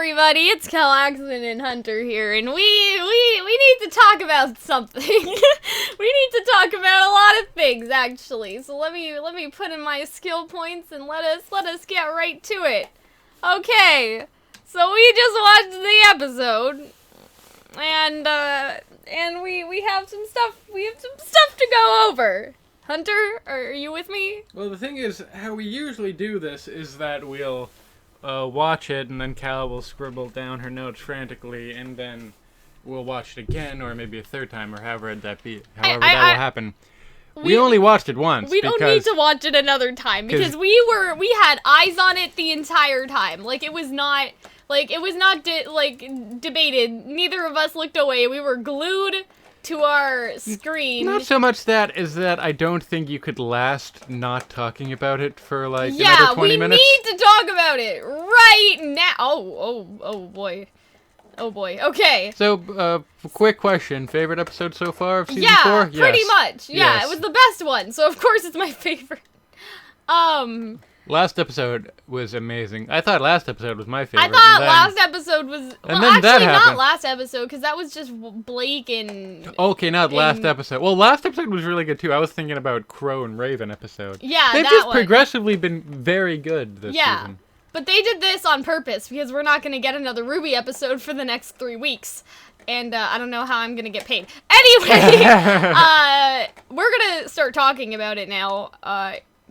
everybody, it's Calxiyn and Hunter here, and we need to talk about something. We need to talk about a lot of things, actually. So let me put in my skill points and let us get right to it. Okay, so we just watched the episode, and we have some stuff to go over. Hunter, are you with me? Well, the thing is, how we usually do this is that we'll watch it, and then Cal will scribble down her notes frantically, and then we'll watch it again, or maybe a third time, or however that will happen. We only watched it once. We don't need to watch it another time because we had eyes on it the entire time. It was not debated. Neither of us looked away. We were glued to our screen. Not so much that, is that I don't think you could last not talking about it for another 20 minutes. Yeah, we need to talk about it right now. Oh boy. Oh boy. Okay. So, quick question. Favorite episode so far of season 4? Yeah, pretty much. Yeah, Yes. It was the best one. So of course it's my favorite. Last episode was amazing. I thought last episode was my favorite. I thought last episode was... Well, actually, not last episode, because that was just Blake and... Okay, not last episode. Well, last episode was really good, too. I was thinking about Crow and Raven episode. Yeah, They've just progressively been very good this season. But they did this on purpose, because we're not going to get another RWBY episode for the next 3 weeks. And I don't know how I'm going to get paid. Anyway, we're going to start talking about it now.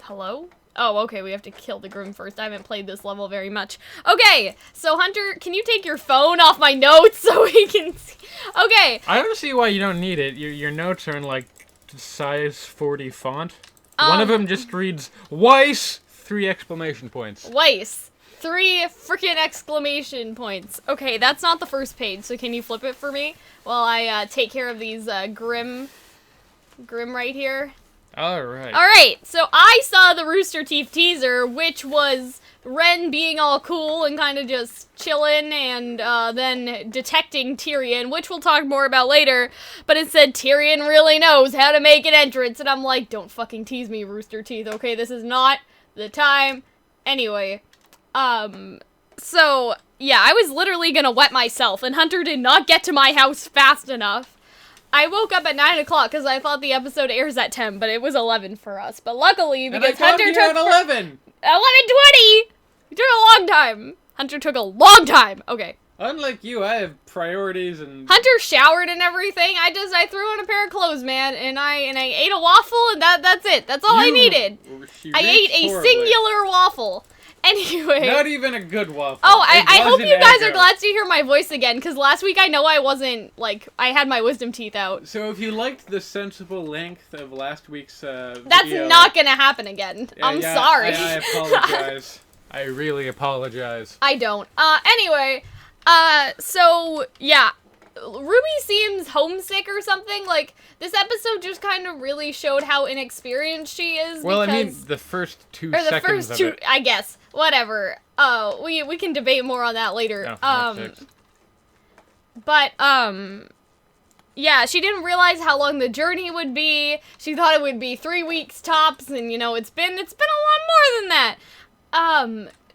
Hello? Oh, okay, we have to kill the Grimm first. I haven't played this level very much. Okay, so Hunter, can you take your phone off my notes so we can see? Okay. I don't see why you don't need it. Your notes are in, size 40 font. One of them just reads, Weiss, 3 exclamation points. Weiss, 3 freaking exclamation points. Okay, that's not the first page, so can you flip it for me while I take care of these Grimm right here? Alright, so I saw the Rooster Teeth teaser, which was Ren being all cool and kind of just chilling, and then detecting Tyrian, which we'll talk more about later, but it said Tyrian really knows how to make an entrance, and I'm like, don't fucking tease me, Rooster Teeth, okay, this is not the time. Anyway, so, yeah, I was literally gonna wet myself, and Hunter did not get to my house fast enough. I woke up at 9 o'clock because I thought the episode airs at 10, but it was 11 for us. But luckily, because Hunter took... at 11! 11:20! It took a long time. Hunter took a long time. Okay. Unlike you, I have priorities and... Hunter showered and everything. I threw on a pair of clothes, man, and I ate a waffle, and that's it. That's all I needed. I ate a singular waffle. Anyway. Not even a good waffle. Oh, I hope you guys are glad to hear my voice again, because last week I know I wasn't, I had my wisdom teeth out. So if you liked the sensible length of last week's video... That's not gonna happen again. I'm sorry. I apologize. I really apologize. I don't. Anyway, so, yeah. RWBY seems homesick or something. This episode just kind of really showed how inexperienced she is. Well, I mean, the first 2 seconds of it. I guess. Whatever. We can debate more on that later. Yeah, she didn't realize how long the journey would be. She thought it would be 3 weeks tops, and, it's been a lot more than that.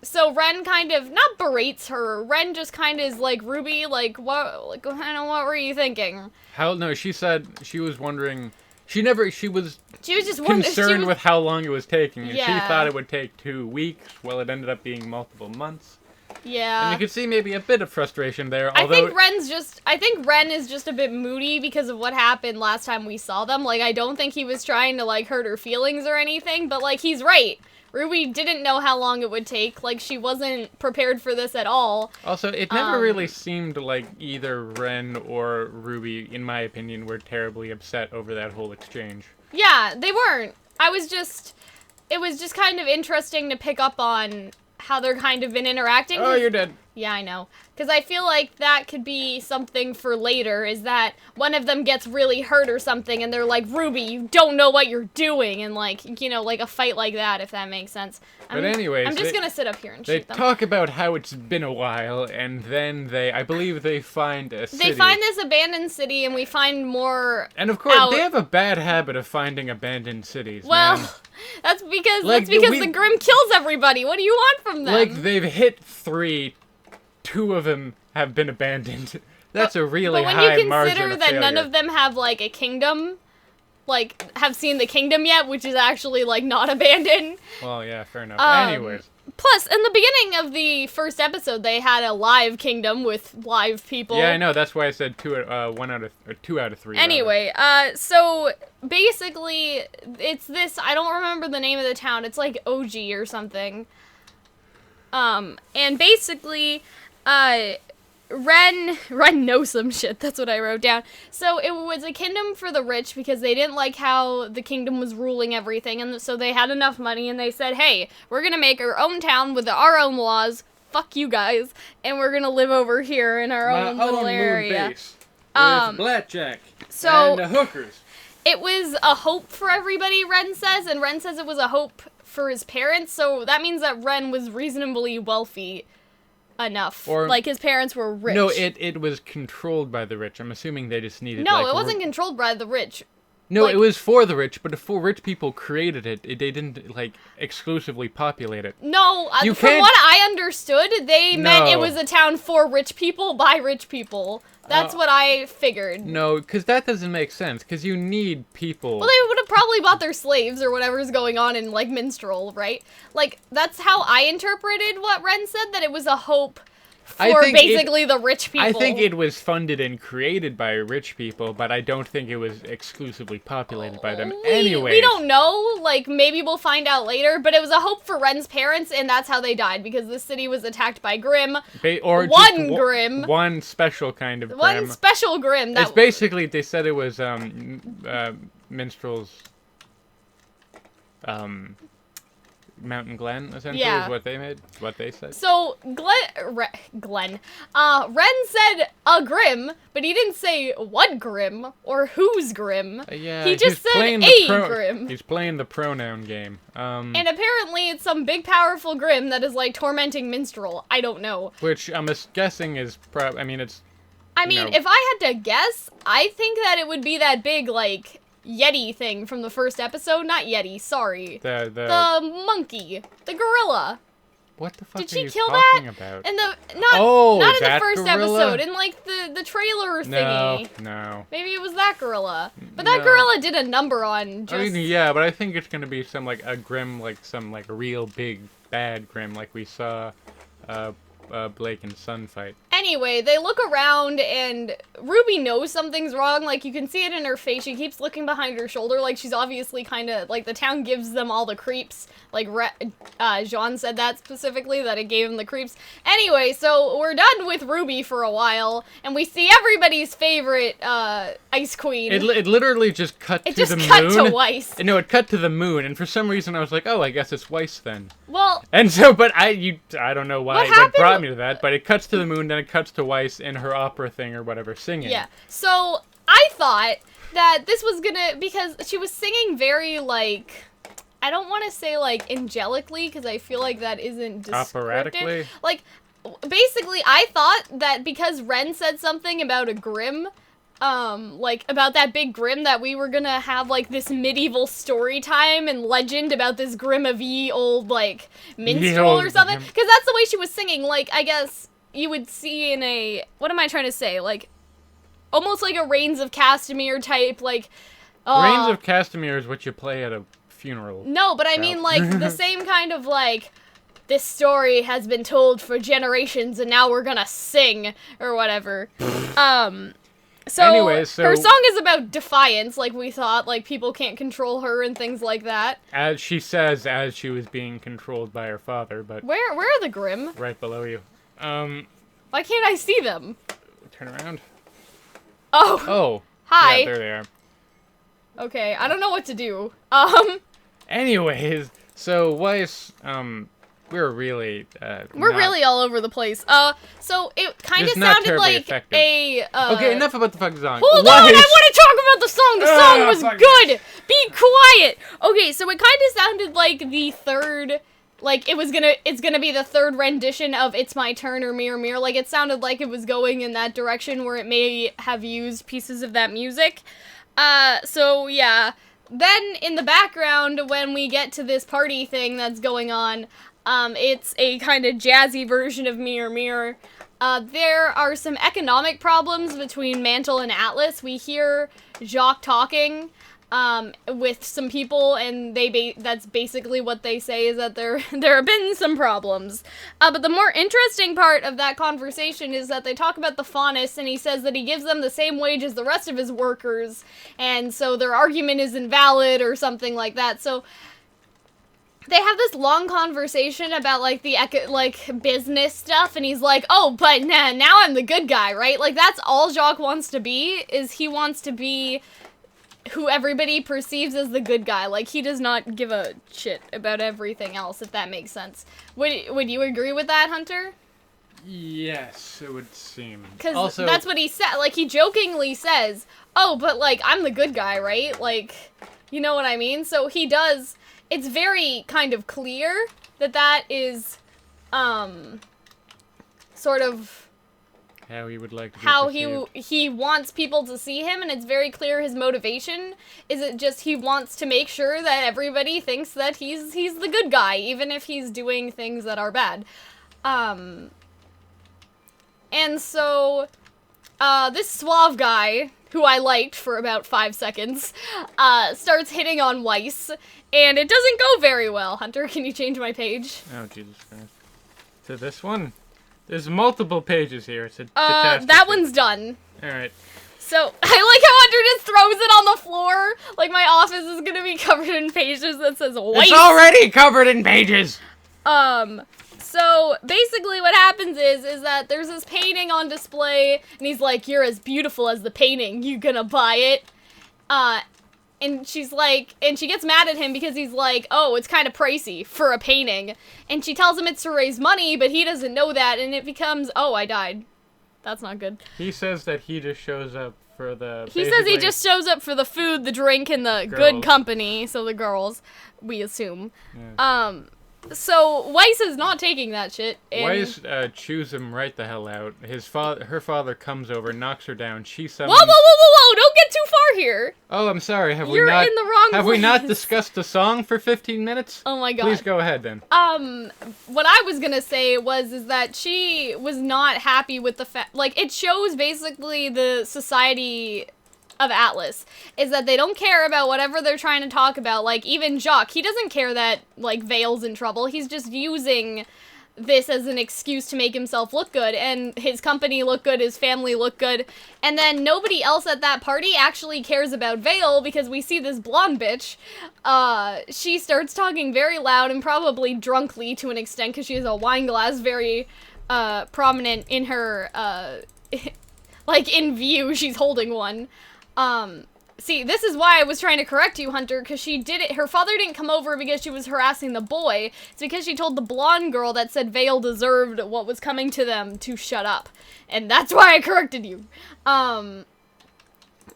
So Ren kind of, not berates her, Ren just kind of is like, RWBY, what were you thinking? No, she said she was wondering, she was just concerned with how long it was taking, and she thought it would take 2 weeks, well, it ended up being multiple months. Yeah. And you could see maybe a bit of frustration there, I think Ren is just a bit moody because of what happened last time we saw them. I don't think he was trying to, hurt her feelings or anything, but, he's right. RWBY didn't know how long it would take. She wasn't prepared for this at all. Also, it never really seemed like either Ren or RWBY, in my opinion, were terribly upset over that whole exchange. Yeah, they weren't. It was just kind of interesting to pick up on how they're kind of been interacting. Oh, you're dead. Yeah, I know. Because I feel like that could be something for later, is that one of them gets really hurt or something, and they're like, RWBY, you don't know what you're doing, and a fight like that, if that makes sense. But anyways, I'm just gonna sit up here and shoot them. They talk about how it's been a while, and then I believe they find a city. They find this abandoned city, and we find more. And of course, they have a bad habit of finding abandoned cities. Well, man. that's because the Grimm kills everybody. What do you want from them? They've hit 3 2 of them have been abandoned. That's a really high margin But when you of consider that none failure. of them have, like, a kingdom, like, have seen the kingdom yet, which is actually, like, not abandoned. Well, yeah, fair enough. Anyways. Plus, in the beginning of the first episode, they had a live kingdom with live people. Yeah, I know. That's why I said 2 out of 3. Anyway, so basically, it's this. I don't remember the name of the town. It's like OG or something. And basically, Ren knows some shit. That's what I wrote down. So it was a kingdom for the rich because they didn't like how the kingdom was ruling everything, and so they had enough money, and they said, "Hey, we're gonna make our own town with our own laws. Fuck you guys, and we're gonna live over here in our own little area." Base with blackjack So and the hookers. it was a hope for everybody, Ren says, and Ren says it was a hope for his parents. So that means that Ren was reasonably wealthy enough. Or, like, his parents were rich. No, it was controlled by the rich. I'm assuming they just needed. No, it wasn't controlled by the rich. No, like, it was for the rich, but if rich people created it, they didn't, like, exclusively populate it. No, You from can't- what I understood, they meant it No. was a town for rich people by rich people. That's what I figured. No, because that doesn't make sense, because you need people. Well, they would have probably bought their slaves or whatever's going on in, like, Minstrel, right? Like, that's how I interpreted what Ren said, that it was a hope for basically the rich people. I think it was funded and created by rich people, but I don't think it was exclusively populated by them. Anyway, we don't know. Like, maybe we'll find out later. But it was a hope for Ren's parents, and that's how they died, because the city was attacked by Grimm. or One just Grimm. One special kind of Grimm. One special Grimm. It's basically, they said it was minstrels. Mountain Glen, essentially, Yeah. is what they said. So, Ren said a Grimm, but he didn't say what Grimm or whose Grimm. Yeah, he just said playing a Grimm. He's playing the pronoun game. And apparently it's some big powerful Grimm that is, like, tormenting Minstrel. I don't know. Which I'm guessing is I mean, it's... I mean, if I had to guess, I think that it would be that big, like, Yeti thing from the first episode. Not Yeti, sorry. The monkey. The gorilla. What the fuck Did she you kill talking that? about? And not in the that first gorilla? episode, in, like, the trailer thingy. No. Maybe it was that gorilla. But that gorilla did a number on just... I mean, yeah, but I think it's gonna be some, like, a Grimm, like, some, like, real big, bad Grimm, like we saw, Blake and Sun fight. Anyway, they look around, and Ruby knows something's wrong. Like, you can see it in her face. She keeps looking behind her shoulder, like she's obviously kind of, like, the town gives them all the creeps. Like, Jean said that specifically, that it gave him the creeps. Anyway, so we're done with Ruby for a while, and we see everybody's favorite, Ice Queen. It literally just cut to the moon. It just cut to Weiss. No, it cut to the moon, and for some reason I was like, oh, I guess it's Weiss then. Well... And so, but I don't know why what brought me to that, but it cuts to the moon, then it cuts to Weiss in her opera thing or whatever, singing. Yeah, so I thought that this was gonna, because she was singing very, like, I don't want to say, like, angelically, because I feel like that isn't descriptive. Operatically? Like, basically, I thought that because Ren said something about a Grimm, like, about that big Grimm, that we were gonna have, like, this medieval story time and legend about this Grimm of ye old, like, minstrel or something. Because that's the way she was singing. Like, I guess you would see in a, what am I trying to say? Like, almost like a Reigns of Castamere type, like... Reigns of Castamere is what you play at a funeral. No, but I mean, like, the same kind of, like, this story has been told for generations and now we're gonna sing, or whatever. So, anyway, her song is about defiance, like we thought, like, people can't control her and things like that. As she says, as she was being controlled by her father, but... Where are the Grimm? Right below you. Why can't I see them? Turn around. Oh. Oh. Hi. Yeah, there they are. Okay, I don't know what to do. Anyways, so Weiss, we're really, we're really all over the place. So it kind of Just not sounded terribly like effective. Okay, enough about the fucking song. Hold on, I want to talk about the song. The song was good. Be quiet. Okay, so it kind of sounded like the third, like it's gonna be the third rendition of It's My Turn or Mirror Mirror. Like, it sounded like it was going in that direction where it may have used pieces of that music. So yeah. Then in the background, when we get to this party thing that's going on, it's a kind of jazzy version of Mirror Mirror. There are some economic problems between Mantle and Atlas. We hear Jacques talking with some people, and that's basically what they say, is that there have been some problems. But the more interesting part of that conversation is that they talk about the Faunus, and he says that he gives them the same wage as the rest of his workers, and so their argument is invalid or something like that. So they have this long conversation about, like, the business stuff, and he's like, oh, but now I'm the good guy, right? Like, that's all Jacques wants to be, is he wants to be who everybody perceives as the good guy. Like, he does not give a shit about everything else, if that makes sense. Would you agree with that, Hunter? Yes, it would seem. Because that's what he said. Like, he jokingly says, oh, but, like, I'm the good guy, right? Like, you know what I mean? So he does... It's very kind of clear that that is, sort of... How he would like to be how perceived. he wants people to see him, and it's very clear his motivation is it just he wants to make sure that everybody thinks that he's the good guy, even if he's doing things that are bad. And so, this suave guy, who I liked for about 5 seconds, starts hitting on Weiss, and it doesn't go very well. Hunter, can you change my page? Oh, Jesus Christ. To this one? There's multiple pages here. It's a that one's done. Alright. So, I like how Hunter just throws it on the floor, like my office is gonna be covered in pages that says Weiss. It's already covered in pages! So, basically what happens is that there's this painting on display, and he's like, you're as beautiful as the painting, you gonna buy it? And she's like, and she gets mad at him because he's like, oh, it's kind of pricey for a painting. And she tells him it's to raise money, but he doesn't know that, and it becomes, oh, I died. That's not good. He says that he just shows up for the... He says he just shows up for the food, the drink, and the girls. Good company, so the girls, we assume. Yeah. So Weiss is not taking that shit. Weiss chews him right the hell out. Her father comes over, knocks her down. She summons... Whoa! Don't get too far here. Oh, I'm sorry. Have You're we not? in the wrong Have place. we not discussed the song for 15 minutes? Oh my god. Please go ahead then. What I was gonna say is that she was not happy with the fact, like, it shows basically the society of Atlas, is that they don't care about whatever they're trying to talk about. Like, even Jacques, he doesn't care that, like, Vale's in trouble. He's just using this as an excuse to make himself look good, and his company look good, his family look good, and then nobody else at that party actually cares about Vale, because we see this blonde bitch, she starts talking very loud and probably drunkly to an extent, because she has a wine glass very, prominent in her, like, in view, she's holding one. See, this is why I was trying to correct you, Hunter, because she did it. Her father didn't come over because she was harassing the boy. It's because she told the blonde girl that said Vale deserved what was coming to them to shut up. And that's why I corrected you.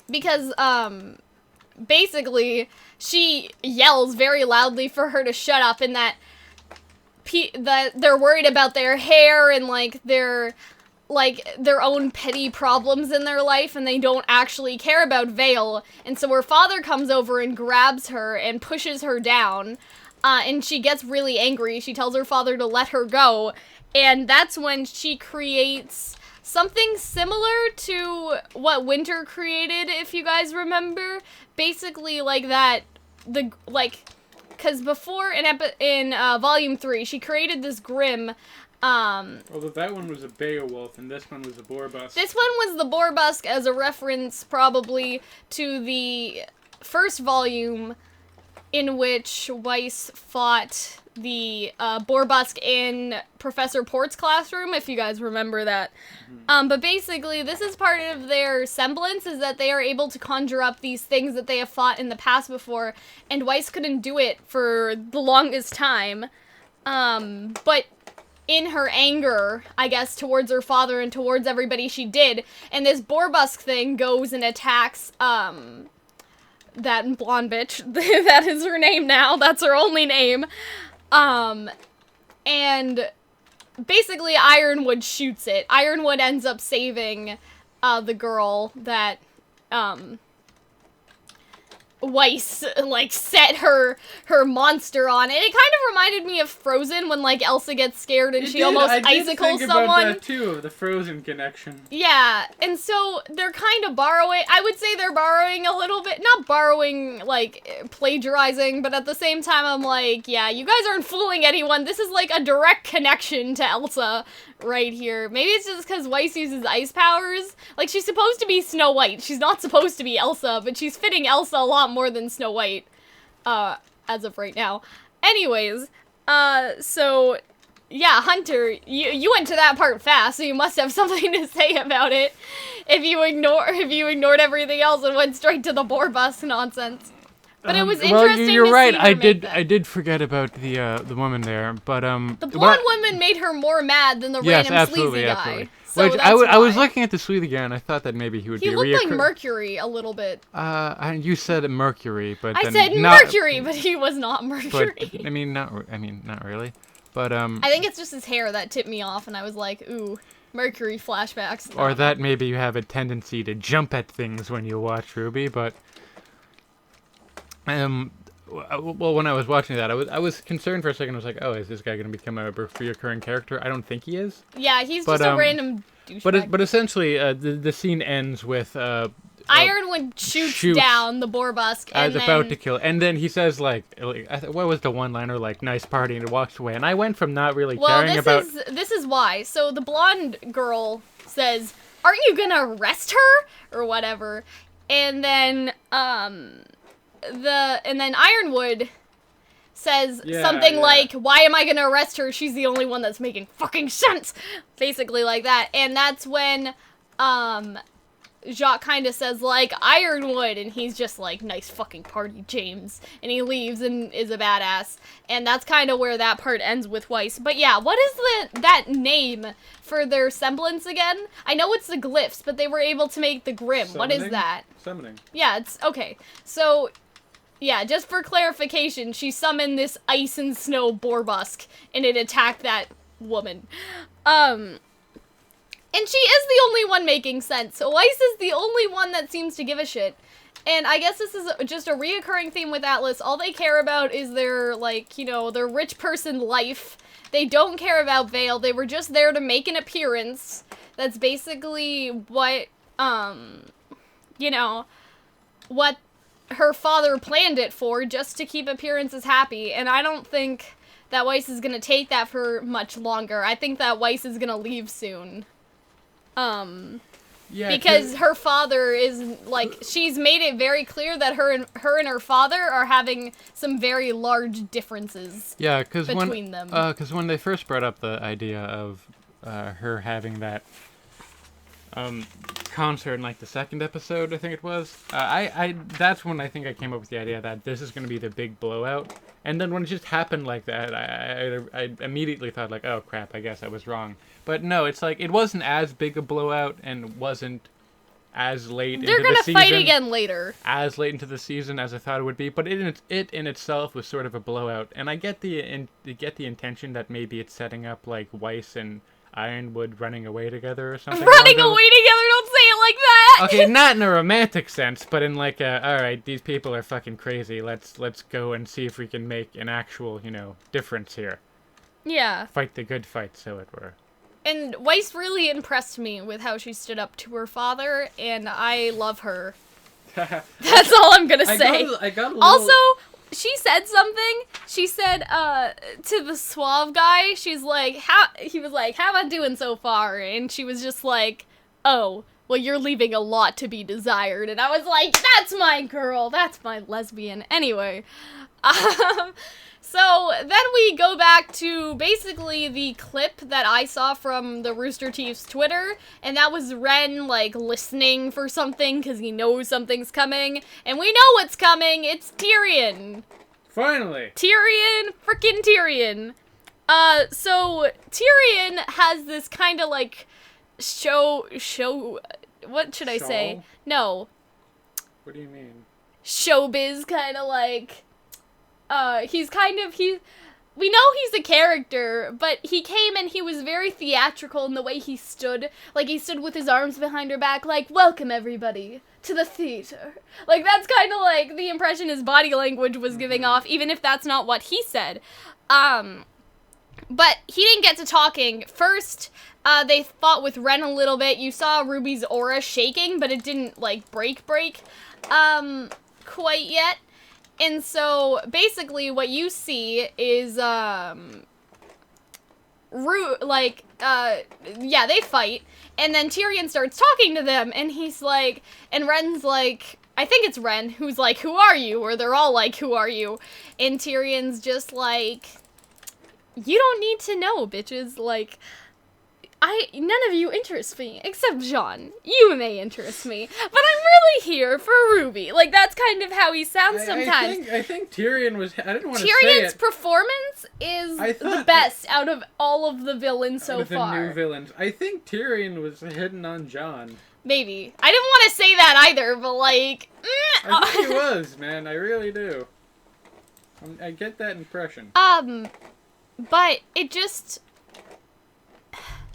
Because, basically, she yells very loudly for her to shut up, and that they're worried about their hair and, like, their own petty problems in their life, and they don't actually care about Vale. And so her father comes over and grabs her and pushes her down, and she gets really angry. She tells her father to let her go, and that's when she creates something similar to what Winter created, if you guys remember. Basically, like that, because before in Volume 3, she created this Grimm. Although that one was a Beowulf, and this one was a Boarbusk. This one was the Boarbusk as a reference, probably, to the first volume in which Weiss fought the Boarbusk in Professor Port's classroom, if you guys remember that. Mm-hmm. But basically, this is part of their semblance, is that they are able to conjure up these things that they have fought in the past before, and Weiss couldn't do it for the longest time. But in her anger, I guess, towards her father and towards everybody she did, and this Boarbusk thing goes and attacks, that blonde bitch. That is her name now. That's her only name. And basically Ironwood shoots it. Ironwood ends up saving, the girl that, Weiss, like, set her monster on it. It kind of reminded me of Frozen when, like, Elsa gets scared and she almost icicles someone. About that too, the Frozen connection. Yeah, and so they're kind of borrowing, I would say they're borrowing a little bit, not borrowing, like, plagiarizing, but at the same time I'm like, yeah, you guys aren't fooling anyone. This is, like, a direct connection to Elsa right here. Maybe it's just because Weiss uses ice powers. Like, she's supposed to be Snow White. She's not supposed to be Elsa, but she's fitting Elsa a lot more than Snow White, as of right now. Anyways, so, yeah, Hunter, you went to that part fast, so you must have something to say about it if you ignored everything else and went straight to the boar bus nonsense. But it was interesting. Well, you're right. I did forget about the woman there, but the blonde woman made her more mad than the random sleazy guy. Absolutely. So which I was looking at the sleazy guy and I thought that maybe he would be. He looked like Mercury a little bit. You said Mercury, but I said Mercury, but he was not Mercury. But, not really. But I think it's just his hair that tipped me off, and I was like, ooh, Mercury flashbacks. Or that maybe you have a tendency to jump at things when you watch RWBY, but. Well, when I was watching that, I was concerned for a second. I was like, oh, is this guy going to become a recurring character? I don't think he is. Yeah, he's just a random douchebag. But essentially, the scene ends with Ironwood shoots down the boar busk and then about to kill, and then he says like what was the one-liner, like nice party, and it walks away. And I went from not really caring about. This is why. So the blonde girl says, "Aren't you gonna arrest her or whatever?" And then Ironwood says something like, why am I gonna arrest her? She's the only one that's making fucking sense. Basically like that. And that's when, Jacques kind of says, like, Ironwood, and he's just like, nice fucking party, James. And he leaves and is a badass. And that's kind of where that part ends with Weiss. But yeah, what is that name for their semblance again? I know it's the glyphs, but they were able to make the Grimm. Summoning? What is that? Summoning. Yeah, it's, okay. So, yeah, just for clarification, she summoned this ice and snow boarbusk, and it attacked that woman. And she is the only one making sense. Weiss is the only one that seems to give a shit. And I guess this is just a reoccurring theme with Atlas. All they care about is their, like, you know, their rich person life. They don't care about Vale. They were just there to make an appearance. That's basically what, you know, what her father planned it for, just to keep appearances happy. And I don't think that Weiss is gonna take that for much longer. I think that Weiss is gonna leave soon. Yeah, because her father is, like, she's made it very clear that her and her father are having some very large differences between them. Because when they first brought up the idea of her having that concert in, like, the second episode, I think it was, that's when I think I came up with the idea that this is going to be the big blowout. And then when it just happened like that, I immediately thought, like, oh crap, I guess I was wrong. But no, it's like, it wasn't as big a blowout and wasn't as late into the season. They're gonna fight again later. As late into the season as I thought it would be, but it in itself was sort of a blowout. And I get the intention that maybe it's setting up, like, Weiss and Ironwood running away together or something. Running away together? Don't say it like that! Okay, not in a romantic sense, but in like alright, these people are fucking crazy. Let's go and see if we can make an actual, you know, difference here. Yeah. Fight the good fight, so it were. And Weiss really impressed me with how she stood up to her father, and I love her. That's all I'm gonna say. I got a little... Also, she said something. She said, to the suave guy, he was like, how am I doing so far? And she was just like, oh, well, you're leaving a lot to be desired. And I was like, that's my girl. That's my lesbian. Anyway. So then we go back to basically the clip that I saw from the Rooster Teeth's Twitter, and that was Ren, like, listening for something because he knows something's coming, and we know what's coming. It's Tyrian. Finally. Tyrian, frickin' Tyrian. So Tyrian has this kind of like show. What should I say? No. What do you mean? Showbiz kind of like. we know he's a character, but he came and he was very theatrical in the way he stood. Like, he stood with his arms behind her back, like, welcome everybody to the theater. Like, that's kind of like the impression his body language was giving off, even if that's not what he said. But he didn't get to talking. First, they fought with Ren a little bit. You saw RWBY's aura shaking, but it didn't, like, break, quite yet. And so, basically, what you see is, they fight, and then Tyrian starts talking to them, and he's like, and Ren's like, I think it's Ren, who's like, who are you? Or they're all like, who are you? And Tyrion's just like, you don't need to know, bitches, like, none of you interest me, except Jean. You may interest me, but I'm really here for RWBY. Like, that's kind of how he sounds sometimes. I think Tyrion was, I didn't want to say Tyrion's it. performance is the best out of all of the villains so far. The new villains. I think Tyrion was hitting on Jon. Maybe. I didn't want to say that either, but like... I think he was, man. I really do. I get that impression. But it just...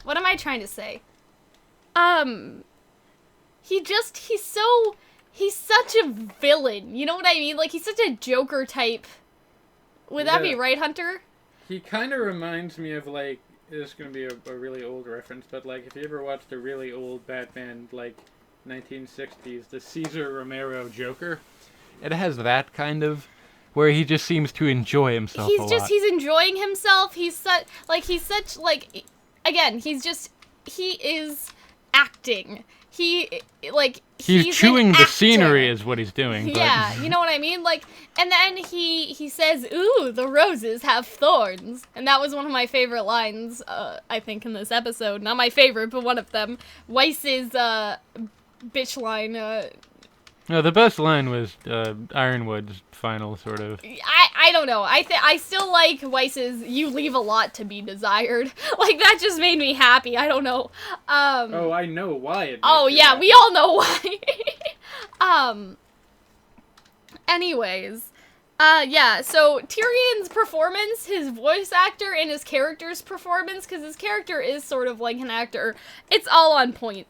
What am I trying to say? He's such a villain. You know what I mean? Like, he's such a Joker type. Would that be right, Hunter? He kind of reminds me of, like, this is going to be a really old reference, but, like, if you ever watched a really old Batman, like, 1960s, the Cesar Romero Joker, it has that kind of, where he just seems to enjoy himself a lot. He's enjoying himself. He is acting. He's chewing the scenery is what he's doing. Yeah, you know what I mean? Like, and then he says, ooh, the roses have thorns. And that was one of my favorite lines, I think, in this episode. Not my favorite, but one of them. Weiss's, bitch line, No, the best line was Ironwood's final sort of. I don't know. I still like Weiss's "you leave a lot to be desired." Like, that just made me happy. I don't know. Oh, I know why it. Oh yeah, happy. We all know why. Anyways, yeah. So Tyrion's performance, his voice actor, and his character's performance, because his character is sort of like an actor. It's all on point.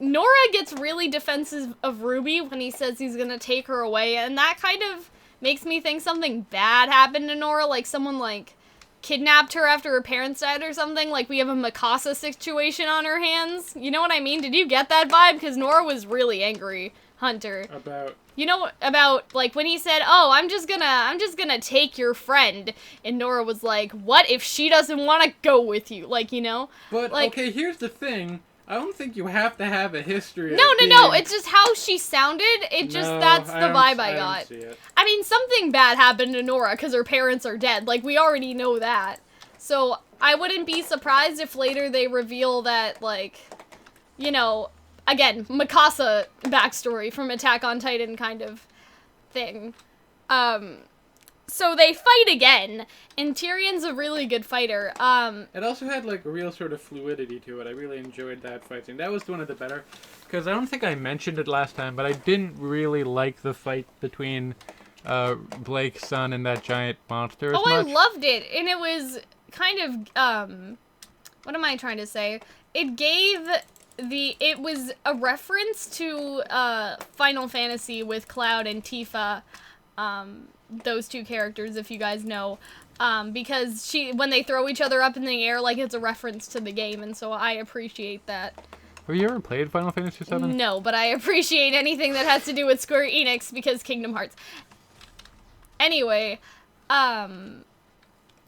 Nora gets really defensive of RWBY when he says he's gonna take her away, and that kind of makes me think something bad happened to Nora, like someone, like, kidnapped her after her parents died or something, like we have a Mikasa situation on her hands. You know what I mean? Did you get that vibe? Because Nora was really angry, Hunter. About? You know, about, like, when he said, oh, I'm just gonna take your friend, and Nora was like, what if she doesn't want to go with you? Like, you know? But, like, okay, here's the thing. I don't think you have to have a history. No. It's just how she sounded. That's the vibe I got. I mean, something bad happened to Nora because her parents are dead. Like, we already know that. So, I wouldn't be surprised if later they reveal that, like, you know, again, Mikasa backstory from Attack on Titan kind of thing. So they fight again, and Tyrion's a really good fighter. It also had, like, a real sort of fluidity to it. I really enjoyed that fight scene. That was one of the better, because I don't think I mentioned it last time, but I didn't really like the fight between Blake's son and that giant monster as much. I loved it, and it was kind of, what am I trying to say? It was a reference to Final Fantasy with Cloud and Tifa, those two characters, if you guys know, because when they throw each other up in the air, like, it's a reference to the game, and so I appreciate that. Have you ever played Final Fantasy VII? No, but I appreciate anything that has to do with Square Enix, because Kingdom Hearts. Anyway,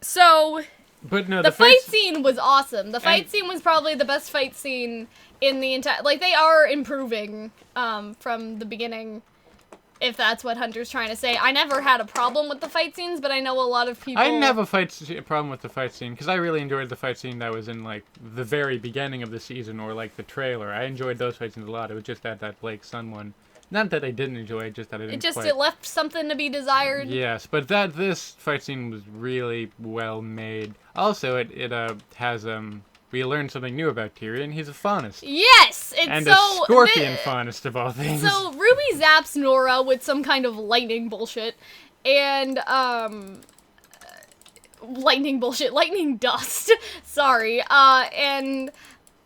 so... But no, the fight scene was awesome. The fight scene was probably the best fight scene in the entire... Like, they are improving, from the beginning, if that's what Hunter's trying to say. I never had a problem with the fight scenes, but I know a lot of people... I didn't have a problem with the fight scene, because I really enjoyed the fight scene that was in, like, the very beginning of the season, or, like, the trailer. I enjoyed those fight scenes a lot. It was just that Blake's son one. Not that I didn't enjoy it, just that I didn't It left something to be desired. Yes, but this fight scene was really well made. Also, it has, we learned something new about Tyrion. He's a faunist. Yes! And a scorpion faunist, of all things. So, RWBY zaps Nora with some kind of lightning bullshit. And, lightning bullshit, lightning dust. Sorry. And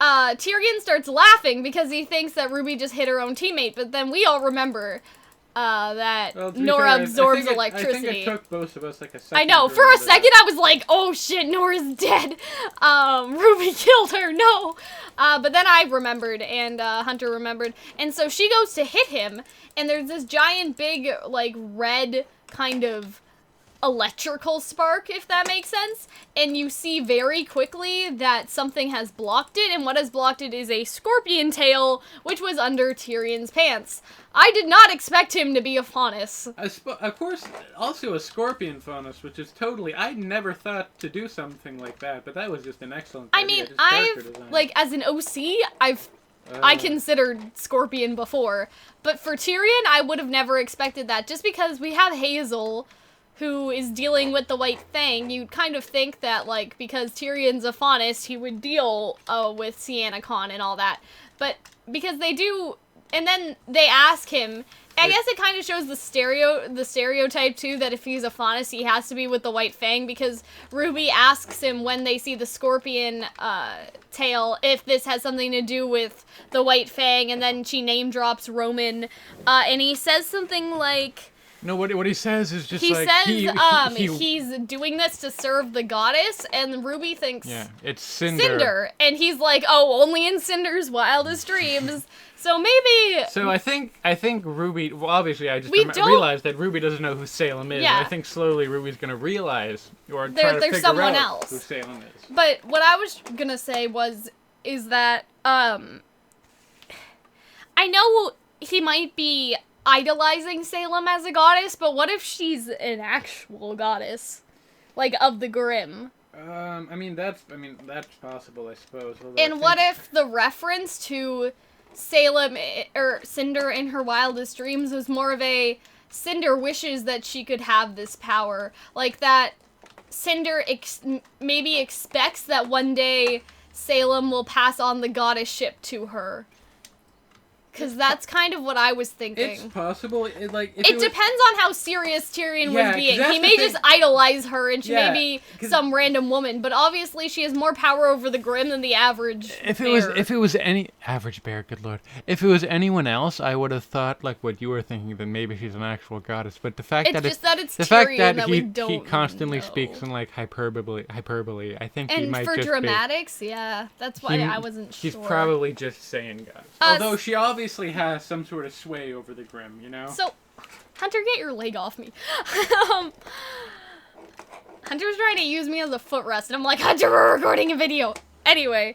Tyrian starts laughing because he thinks that RWBY just hit her own teammate, but then we all remember that Nora absorbs electricity. I think it took both of us like a second. I know, for a second I was like, oh shit, Nora's dead. RWBY killed her, no. But then I remembered, and Hunter remembered, and so she goes to hit him, and there's this giant big, like, red kind of electrical spark, if that makes sense, and you see very quickly that something has blocked it, and what has blocked it is a scorpion tail, which was under Tyrion's pants. I did not expect him to be a faunus. Of course, also a scorpion faunus, which is totally... I never thought to do something like that, but that was just an excellent idea. Like, as an OC, I considered Scorpion before, but for Tyrion, I would have never expected that, just because we have Hazel, who is dealing with the White Fang. You'd kind of think that, like, because Tyrion's a faunus, he would deal with Sienna-Con and all that, but because they do... And then they ask him, I guess it kind of shows the stereotype, too, that if he's a faunus, he has to be with the White Fang, because RWBY asks him when they see the scorpion tail if this has something to do with the White Fang, and then she name drops Roman, and he says something like... No, what he says is just he like... Says, he's doing this to serve the goddess, and RWBY thinks... Yeah, it's Cinder. Cinder, and he's like, oh, only in Cinder's wildest dreams... So maybe... So I think RWBY... Well, obviously, I just realized that RWBY doesn't know who Salem is. Yeah. And I think slowly RWBY's going to realize, or try to figure someone out else. who Salem is. But what I was going to say is that, I know he might be idolizing Salem as a goddess, but what if she's an actual goddess? Like, of the Grimm? I mean, that's possible, I suppose. And what if the reference to... Salem, or Cinder in her wildest dreams was more of a Cinder wishes that she could have this power. Like that Cinder maybe expects that one day Salem will pass on the goddess-ship to her. Because that's kind of what I was thinking. It's possible. It depends on how serious Tyrion was being. He may just idolize her, and she may be some random woman. But obviously, she has more power over the Grimm than the average bear. If it was any average bear, good lord. If it was anyone else, I would have thought like what you were thinking. That maybe she's an actual goddess. But the fact it's the fact that he constantly speaks in like hyperbole. I think he might for just dramatics, yeah, that's why I wasn't sure. He's probably just saying goddess. Although she obviously has some sort of sway over the Grimm, you know? So, Hunter, get your leg off me. Hunter's trying to use me as a footrest, and I'm like, Hunter, we're recording a video. Anyway,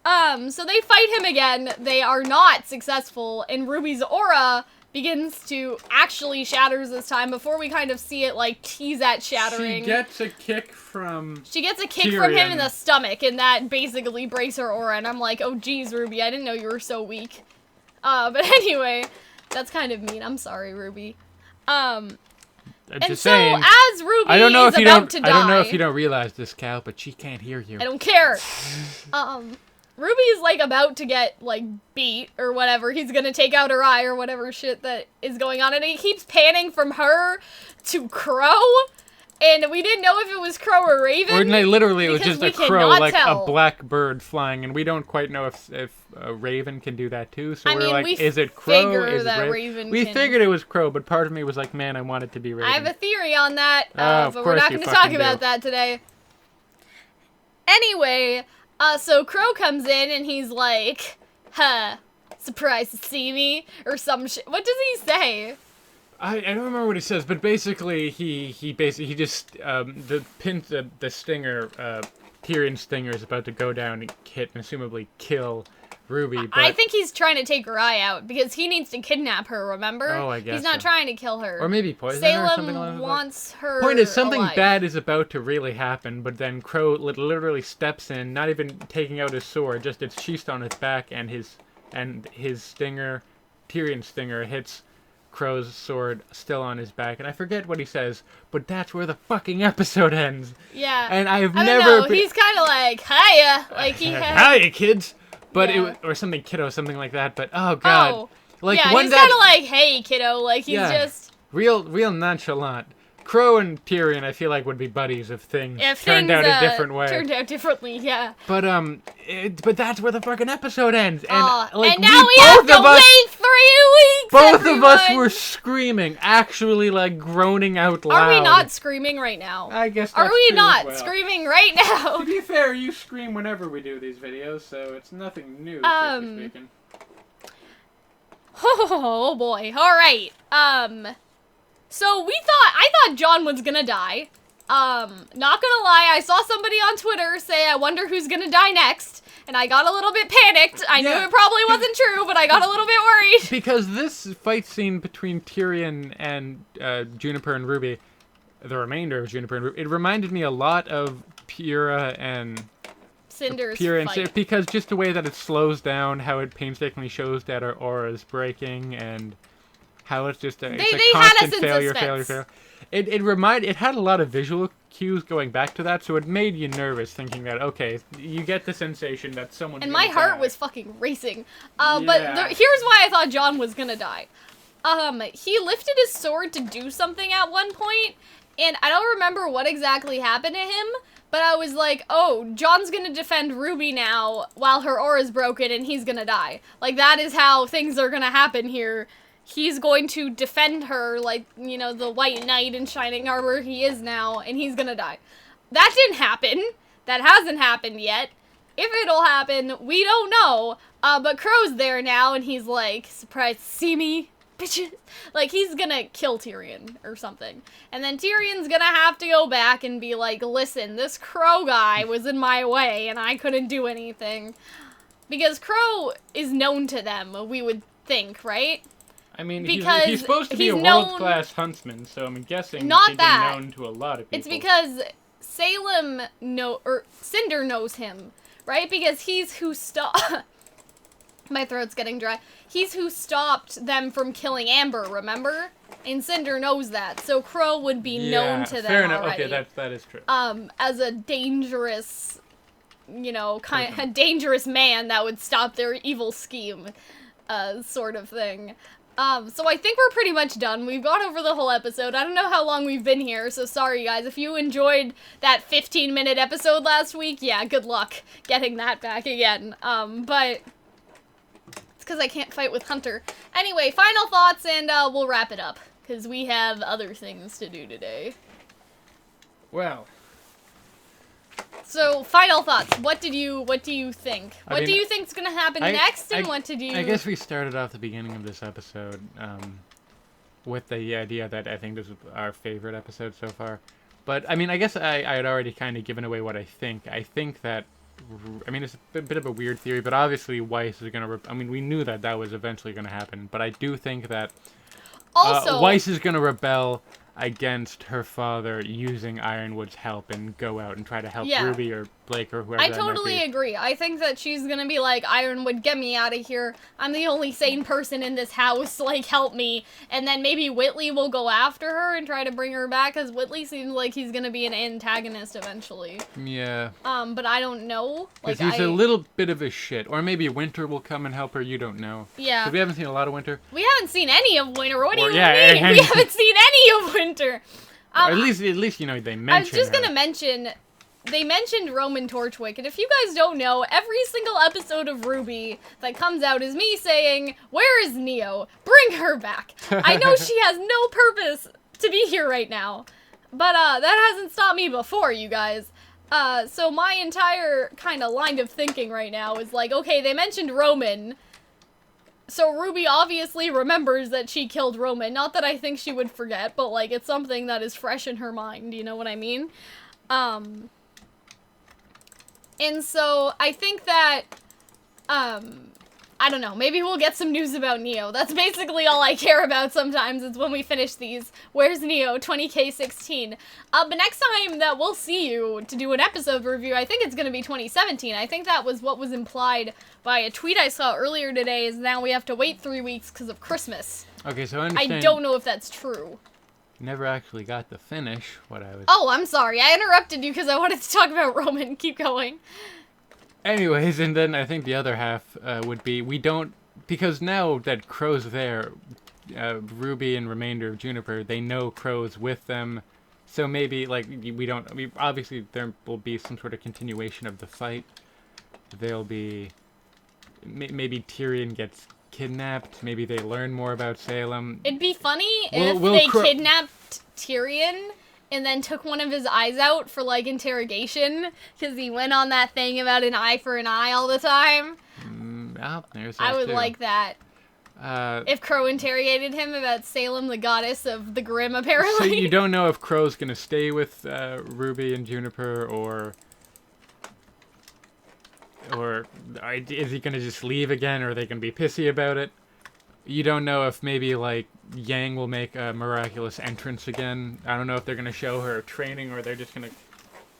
so they fight him again. They are not successful, and RWBY's aura begins to actually shatters this time before we kind of see it, like, tease at shattering. She gets a kick from Tyrian. From him in the stomach, and that basically breaks her aura, and I'm like, oh, geez, RWBY, I didn't know you were so weak. But anyway, that's kind of mean. I'm sorry, RWBY. And just so, saying, as RWBY is about to die... I don't know if you don't realize this, Cal, but she can't hear you. I don't care. RWBY is, like, about to get, like, beat, or whatever. He's gonna take out her eye, or whatever shit that is going on, and he keeps panning from her to Crow, and we didn't know if it was Crow or Raven. Or literally, it was just a crow, like a black bird flying, and we don't quite know if Raven can do that too. So we're like, is it Crow? Is it Raven? We figured it was Crow, but part of me was like, man, I want it to be Raven. I have a theory on that, but we're not going to talk about that today. Anyway, so Crow comes in, and he's like, surprised to see me, or some shit. What does he say? I don't remember what he says, but basically he just the stinger, Tyrian stinger is about to go down and hit and assumably kill RWBY. But I think he's trying to take her eye out because he needs to kidnap her. Remember? Oh, I guess he's not trying to kill her. Or maybe poison her or something like that. Salem wants her. Point is, something alive. bad is about to really happen, but then Crow literally steps in, not even taking out his sword, just it's sheathed on his back, and his stinger, Tyrian stinger, hits Crow's sword still on his back, and I forget what he says, but that's where the fucking episode ends. Yeah. And I don't know. He's kind of like, hiya, like he has... Hiya, kids. But it was, or something kiddo, something like that. But oh god, like yeah, he's kind of like, hey, kiddo, like he's just real nonchalant. Crow and Tyrian, I feel like, would be buddies if things turned out a different way. Turned out differently, yeah. But but that's where the fucking episode ends. And and now we have to wait 3 weeks. Both of us were screaming, actually, like groaning out loud. Are we not screaming right now? I guess. Are we not screaming right now? To be fair, you scream whenever we do these videos, so it's nothing new. Strictly speaking. Oh boy! All right. So I thought John was gonna die. Not gonna lie, I saw somebody on Twitter say, I wonder who's gonna die next, and I got a little bit panicked. I knew it probably wasn't true, but I got a little bit worried. Because this fight scene between Tyrian and Juniper and RWBY, the remainder of Juniper and RWBY, it reminded me a lot of Pyrrha and Cinder's fight. Because just the way that it slows down, how it painstakingly shows that our aura is breaking, and how it's just a constant failure. It had a lot of visual cues going back to that, so it made you nervous thinking that, okay, you get the sensation that someone's and my heart was fucking racing. But here's why I thought John was gonna die. He lifted his sword to do something at one point, and I don't remember what exactly happened to him, but I was like, oh, John's gonna defend RWBY now while her aura's broken and he's gonna die. Like, that is how things are gonna happen here. He's going to defend her like, you know, the white knight in shining armor he is now, and he's gonna die. That didn't happen. That hasn't happened yet. If it'll happen, we don't know. But Crow's there now, and he's like, surprised to see me, bitches. Like, he's gonna kill Tyrian or something. And then Tyrion's gonna have to go back and be like, listen, this Crow guy was in my way, and I couldn't do anything. Because Crow is known to them, we would think, right? I mean, he's supposed to be a world-class huntsman, so I'm guessing he's known to a lot of people. It's because Cinder knows him, right? Because he's who stopped... My throat's getting dry. He's who stopped them from killing Amber, remember? And Cinder knows that, so Crow would be known to them fair enough. already. Okay, that is true. As a dangerous, you know, a dangerous man that would stop their evil scheme, sort of thing. So I think we're pretty much done. We've gone over the whole episode. I don't know how long we've been here, so sorry guys. If you enjoyed that 15-minute episode last week, yeah, good luck getting that back again. But it's because I can't fight with Hunter. Anyway, final thoughts, and we'll wrap it up, because we have other things to do today. Well. So, final thoughts. What do you think? What do you think's gonna happen next, and what did you... I guess we started off the beginning of this episode with the idea that I think this is our favorite episode so far. But, I mean, I guess I had already kind of given away what I think. I think that... I mean, it's a bit of a weird theory, but obviously Weiss is gonna... I mean, we knew that that was eventually gonna happen, but I do think that Weiss is gonna rebel against her father using Ironwood's help and go out and try to help RWBY or Blake or whoever. I totally agree. I think that she's gonna be like, Ironwood, get me out of here. I'm the only sane person in this house. Like, help me. And then maybe Whitley will go after her and try to bring her back, because Whitley seems like he's gonna be an antagonist eventually. Yeah. But I don't know. Because he's a little bit of a shit. Or maybe Winter will come and help her. You don't know. Yeah. Because we haven't seen a lot of Winter. We haven't seen any of Winter. What do you mean? We haven't seen any of Winter. At least you know they mention. I was just gonna mention, they mentioned Roman Torchwick, and if you guys don't know, every single episode of RWBY that comes out is me saying, "Where is Neo? Bring her back." I know she has no purpose to be here right now, but that hasn't stopped me before, you guys. So my entire kind of line of thinking right now is like, okay, they mentioned Roman. So RWBY obviously remembers that she killed Roman. Not that I think she would forget, but, like, it's something that is fresh in her mind, you know what I mean? And so I think that, I don't know, maybe we'll get some news about Neo. That's basically all I care about sometimes, is when we finish these. Where's Neo? 20K16. But next time that we'll see you to do an episode review, I think it's gonna be 2017. I think that was what was implied by a tweet I saw earlier today, is now we have to wait 3 weeks because of Christmas. Okay, so I understand... I don't know if that's true. Never actually got to finish what I was... Oh, I'm sorry. I interrupted you because I wanted to talk about Roman. Keep going. Anyways, and then I think the other half would be, we don't, because now that Crow's there, RWBY and remainder of Juniper, they know Crow's with them, So maybe, like, obviously there will be some sort of continuation of the fight. There'll be, maybe Tyrian gets kidnapped. Maybe they learn more about Salem. It'd be funny if they kidnapped Tyrian and then took one of his eyes out for, like, interrogation, because he went on that thing about an eye for an eye all the time. There's that I would too. like that. If Crow interrogated him about Salem, the goddess of the Grimm, apparently. So you don't know if Crow's going to stay with Ruby and Juniper, or is he going to just leave again, or are they going to be pissy about it? You don't know if maybe, like, Yang will make a miraculous entrance again. I don't know if they're going to show her training, or they're just going to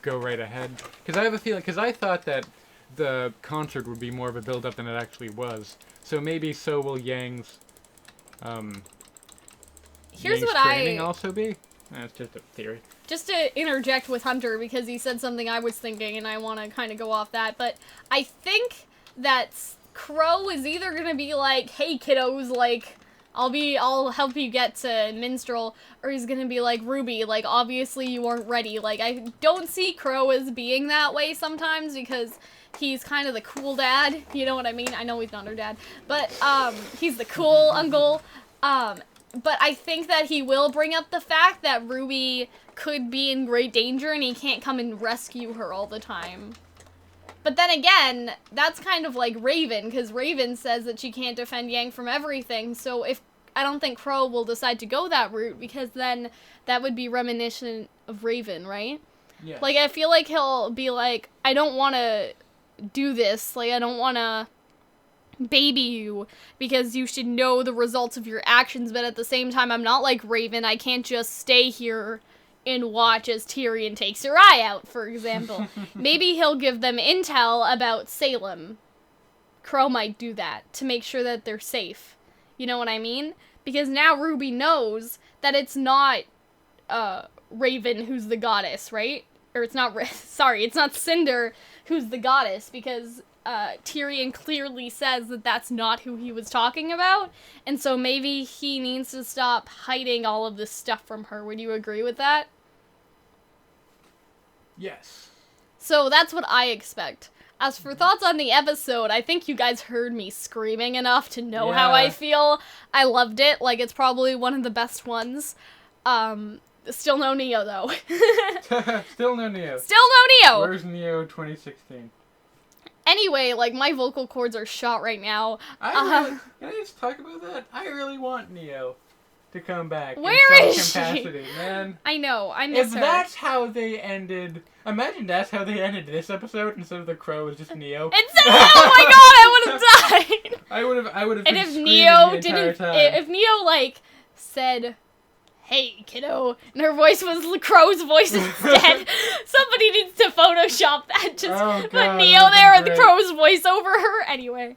go right ahead. Because I have a feeling, because I thought that the concert would be more of a build-up than it actually was. So maybe so will Yang's Here's Yang's what training also be? That's just a theory. Just to interject with Hunter, because he said something I was thinking, and I want to kind of go off that, but I think that Crow is either going to be like, hey, kiddos, like, I'll help you get to Minstrel, or he's going to be like, Ruby, like, obviously you weren't ready. Like, I don't see Crow as being that way sometimes, because he's kind of the cool dad, you know what I mean? I know he's not her dad, but, he's the cool uncle, but I think that he will bring up the fact that Ruby could be in great danger and he can't come and rescue her all the time. But then again, that's kind of like Raven, because Raven says that she can't defend Yang from everything, so I don't think Crow will decide to go that route, because then that would be reminiscent of Raven, right? Yes. Like, I feel like he'll be like, I don't want to do this, like, I don't want to baby you, because you should know the results of your actions, but at the same time, I'm not like Raven, I can't just stay here and watch as Tyrian takes her eye out, for example. Maybe he'll give them intel about Salem. Crow might do that, to make sure that they're safe. You know what I mean? Because now Ruby knows that it's not, Raven who's the goddess, right? Or it's not, it's not Cinder who's the goddess, because Tyrian clearly says that that's not who he was talking about, and so maybe he needs to stop hiding all of this stuff from her. Would you agree with that? Yes. So that's what I expect. As for thoughts on the episode, I think you guys heard me screaming enough to know how I feel. I loved it. Like, it's probably one of the best ones. Still no Neo, though. Still no Neo. Still no Neo! Where's Neo 2016? Anyway, like, my vocal cords are shot right now. Can I just talk about that? I really want Neo to come back. Where in is some she? capacity, man. I know, I miss her. If that's how they ended... Imagine that's how they ended this episode instead of the Crow was just Neo. Oh my god, I would have died! I would have and been if screaming Neo the entire didn't... time. If Neo, like, said, hey, kiddo, and her voice was Crow's voice instead, somebody needs to Photoshop that. Just put Neo there and the Crow's voice over her. Anyway.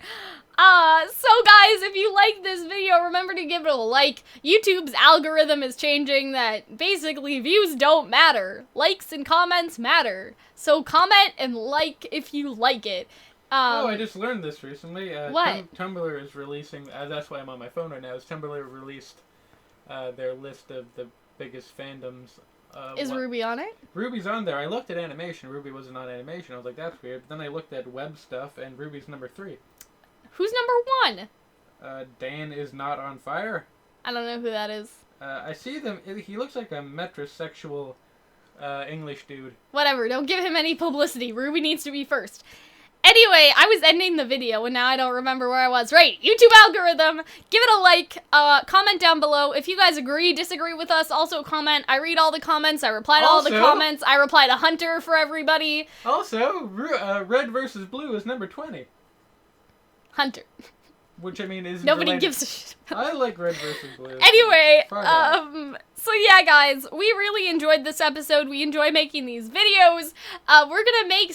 So guys, if you like this video, remember to give it a like. YouTube's algorithm is changing that basically views don't matter. Likes and comments matter. So comment and like if you like it. I just learned this recently. What? Tumblr is releasing, that's why I'm on my phone right now, is Tumblr released their list of the biggest fandoms. Is RWBY on it? RWBY's on there. I looked at animation. RWBY wasn't on animation. I was like, that's weird. But then I looked at web stuff, and RWBY's number 3. Who's number 1? Dan is not on fire. I don't know who that is. I see them. He looks like a metrosexual English dude. Whatever. Don't give him any publicity. RWBY needs to be first. Anyway, I was ending the video, and now I don't remember where I was. Right, YouTube algorithm. Give it a like. Comment down below. If you guys agree, disagree with us, also comment. I read all the comments. I reply to all the comments. I reply to Hunter for everybody. Also, Red versus Blue is number 20. Hunter. Which, I mean, is nobody gives a shit. I like Red versus Blue. Anyway, so yeah, guys, we really enjoyed this episode. We enjoy making these videos. We're gonna make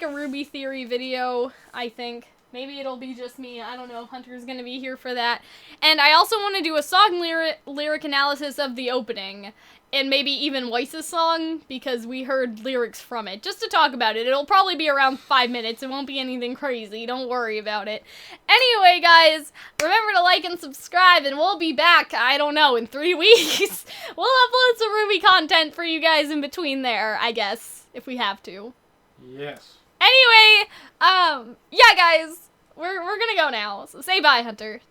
a RWBY theory video, I think. Maybe it'll be just me. I don't know if Hunter's gonna be here for that. And I also want to do a song lyric analysis of the opening. And maybe even Weiss's song, because we heard lyrics from it. Just to talk about it. It'll probably be around 5 minutes. It won't be anything crazy. Don't worry about it. Anyway, guys, remember to like and subscribe, and we'll be back, I don't know, in 3 weeks. We'll upload some RWBY content for you guys in between there, I guess, if we have to. Yes. Anyway, yeah, guys, we're gonna go now. So say bye, Hunter.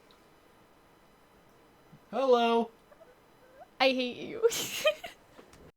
Hello. I hate you.